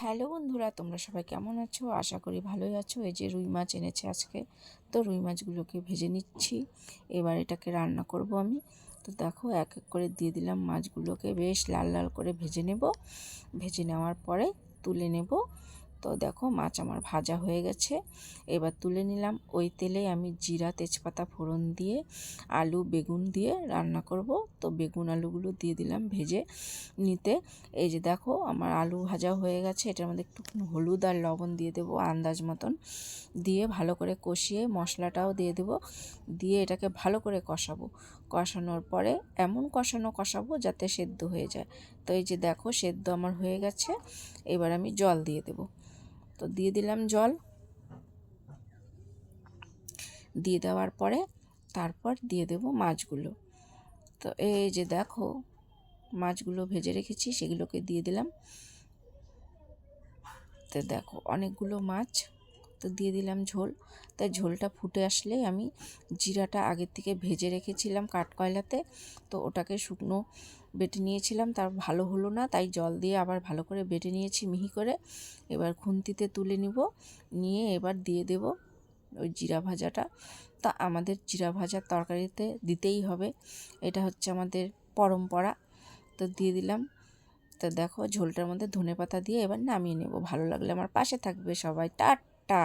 Hello বন্ধুরা, তোমরা সবাই কেমন আছো? আশা করি ভালোই আছো। এই যে রুই মাছ এনেছে আজকে, তো রুই মাছগুলোকে ভেজে নিচ্ছি। এবার এটাকে রান্না করব আমি। তো দেখো, এক এক করে দিয়ে দিলাম মাছগুলোকে, বেশ লাল লাল করে ভেজে নেব। ভেজে নেওয়ার পরে তুলে নেব। তো দেখো, মাছ আমার ভাজা হয়ে গেছে। এবার তুলে নিলাম। ওই তেলেই আমি জিরা তেজপাতা ফোড়ন দিয়ে আলু বেগুন দিয়ে রান্না করব। তো বেগুন আলুগুলো দিয়ে দিলাম ভেজে নিতে। এই যে দেখো, আমার আলু ভাজা হয়ে গেছে। এটার মধ্যে একটু হলুদ আর লবণ দিয়ে দেবো আন্দাজ মতন, দিয়ে ভালো করে কষিয়ে মশলাটাও দিয়ে দেবো, দিয়ে এটাকে ভালো করে কষাবো। কষানোর পরে এমন কষাবো যাতে সেদ্ধ হয়ে যায়। তো এই যে দেখো, সেদ্ধ আমার হয়ে গেছে। এবার আমি জল দিয়ে দেবো। তো দিয়ে দিলাম জল। দিয়ে দেওয়ার পরে তারপর দিয়ে দেবো মাছগুলো। তো এই যে দেখো, মাছগুলো ভেজে রেখেছি সেগুলোকে দিয়ে দিলাম। তো দেখো, অনেকগুলো মাছ। তো দিয়ে দিলাম ঝোল। তাই ঝোলটা ফুটে আসলে আমি জিরাটা আগের থেকে ভেজে রেখেছিলাম কাঠকয়লাতে, তো ওটাকে শুকনো বেটে নিয়েছিলাম। তার ভালো হলো না, তাই জল দিয়ে আবার ভালো করে বেটে নিয়েছি মিহি করে। এবার খুন্তিতে তুলে নিব, নিয়ে এবার দিয়ে দেব ওই জিরা ভাজাটা। তা আমাদের জিরা ভাজার তরকারিতে দিতেই হবে, এটা হচ্ছে আমাদের পরম্পরা। তো দিয়ে দিলাম। তো দেখো, ঝোলটার মধ্যে ধনেপাতা দিয়ে এবার নামিয়ে নেব। ভালো লাগলে আমার পাশে থাকবে সবাই। টাটা।